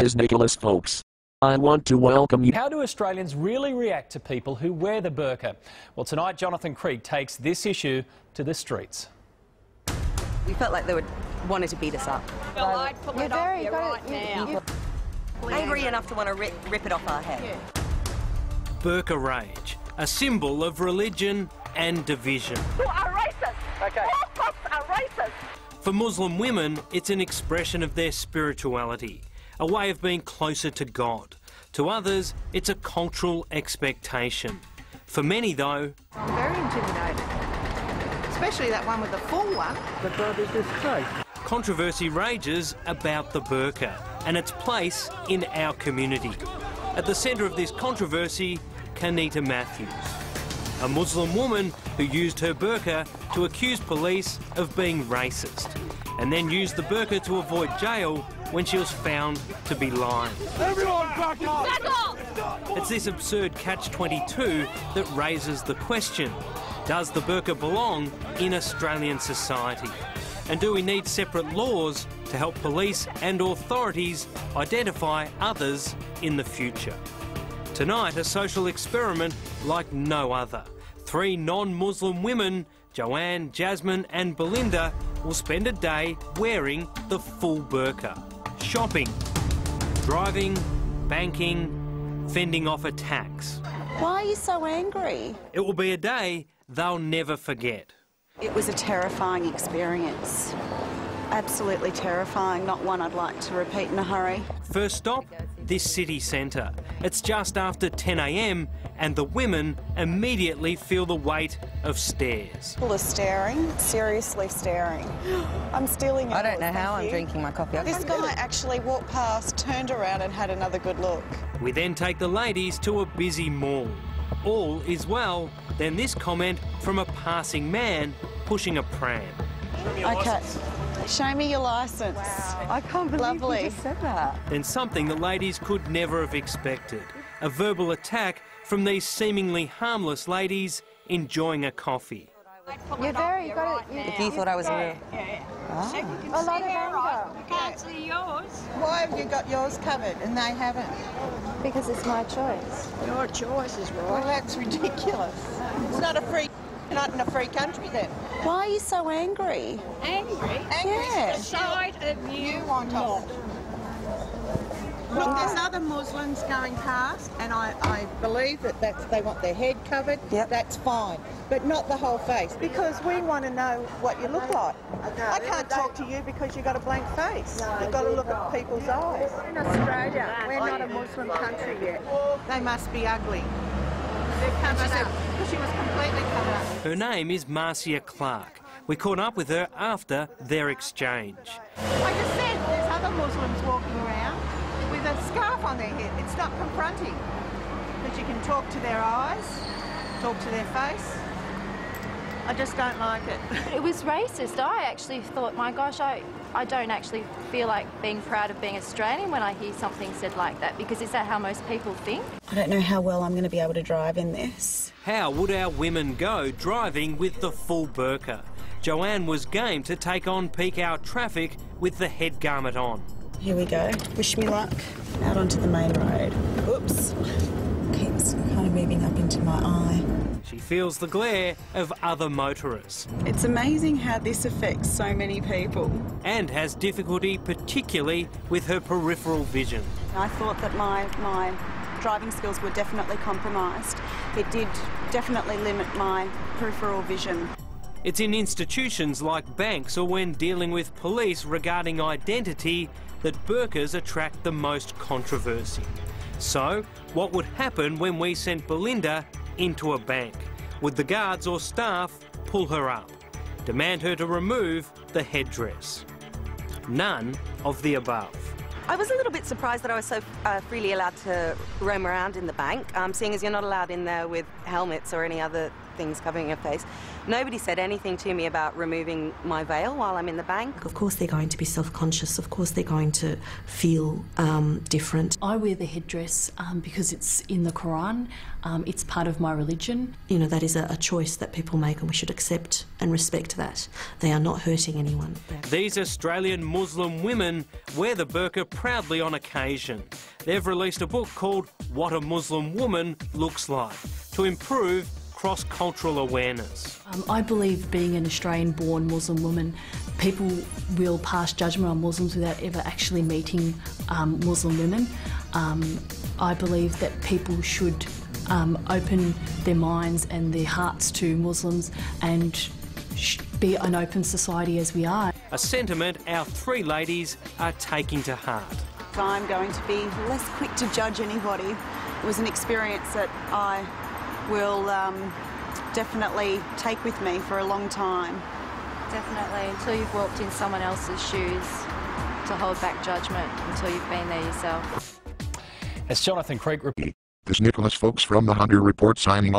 is Nicholas, folks. I want to welcome you. How do Australians really react to people who wear the burqa? Well, tonight Jonathan Krieg takes this issue to the streets. We felt like they wanted to beat us up. Well, I'd pull it off you right now. Angry enough to want to rip it off our head. Yeah. Burka rage, a symbol of religion and division. You are racist. Okay. All cops are racist. For Muslim women, it's an expression of their spirituality, a way of being closer to God. To others, it's a cultural expectation. For many, though, I'm very intimidated, especially that one with the full one. But God is this safe? Controversy rages about the burqa and its place in our community. At the centre of this controversy, Kanita Matthews, a Muslim woman who used her burqa to accuse police of being racist, and then used the burqa to avoid jail when she was found to be lying. Everyone back off! It's this absurd catch-22 that raises the question: does the burqa belong in Australian society? And do we need separate laws to help police and authorities identify others in the future? Tonight, a social experiment like no other. 3 non-Muslim women, Joanne, Jasmine and Belinda, will spend a day wearing the full burqa. Shopping, driving, banking, fending off attacks. Why are you so angry? It will be a day they'll never forget. It was a terrifying experience. Absolutely terrifying, not one I'd like to repeat in a hurry. First stop, this city centre. It's just after 10 a.m. and the women immediately feel the weight of stares. People are staring, seriously staring. I'm stealing yours. I don't know how thank I'm you. drinking my coffee. This guy actually walked past, turned around and had another good look. We then take the ladies to a busy mall. All is well, then this comment from a passing man pushing a pram. Okay, show me your licence. Wow. I can't believe Lovely. you just said that. Then something the ladies could never have expected. A verbal attack from these seemingly harmless ladies enjoying a coffee. You're very good at If you thought I was real. Yeah. Ah. So you can A see lot of her anger. right. You can't see yours. Why have you got yours covered and they haven't? Because it's my choice. Your choice is Well, right. that's ridiculous. It's not in a free country then. Why are you so angry? Angry. Yeah. The side of you want not. us. Look, there's other Muslims going past, and I believe that they want their head covered. Yep. That's fine, but not the whole face, because we want to know what you look like. I can't talk to you because you've got a blank face. You've got to look at people's eyes. In Australia, we're not a Muslim country yet. They must be ugly. They're covered up. She was completely covered up. Her name is Marcia Clark. We caught up with her after their exchange. I just said there's other Muslims walking around with a scarf on their head. It's not confronting, but you can talk to their eyes, talk to their face. I just don't like it. It was racist. I actually thought, my gosh, I don't actually feel like being proud of being Australian when I hear something said like that, because is that how most people think? I don't know how well I'm going to be able to drive in this. How would our women go driving with the full burqa? Joanne was game to take on peak hour traffic with the head garment on. Here we go. Wish me luck. Out onto the main road. Oops. Keeps kind of moving up into my eye. She feels the glare of other motorists It's amazing how this affects so many people. and has difficulty particularly with her peripheral vision. I thought that my driving skills were definitely compromised. It did definitely limit my peripheral vision. It's in institutions like banks or when dealing with police regarding identity that burqas attract the most controversy. So, what would happen when we sent Belinda into a bank? Would the guards or staff pull her up, demand her to remove the headdress? None of the above. I was a little bit surprised that I was so freely allowed to roam around in the bank, seeing as you're not allowed in there with helmets or any other things covering your face. Nobody said anything to me about removing my veil while I'm in the bank. Of course they're going to be self-conscious, of course they're going to feel different. I wear the headdress because it's in the Quran, it's part of my religion. You know, that is a choice that people make and we should accept and respect that. They are not hurting anyone. These Australian Muslim women wear the burqa proudly on occasion. They've released a book called What a Muslim Woman Looks Like to improve cross-cultural awareness. I believe being an Australian-born Muslim woman, people will pass judgment on Muslims without ever actually meeting Muslim women. I believe that people should open their minds and their hearts to Muslims and be an open society as we are. A sentiment our three ladies are taking to heart. I'm going to be less quick to judge anybody. It was an experience that I will definitely take with me for a long time. Definitely, until you've walked in someone else's shoes to hold back judgment, until you've been there yourself. As Jonathan Creek This Nicholas Folks from the Hunter Report signing off.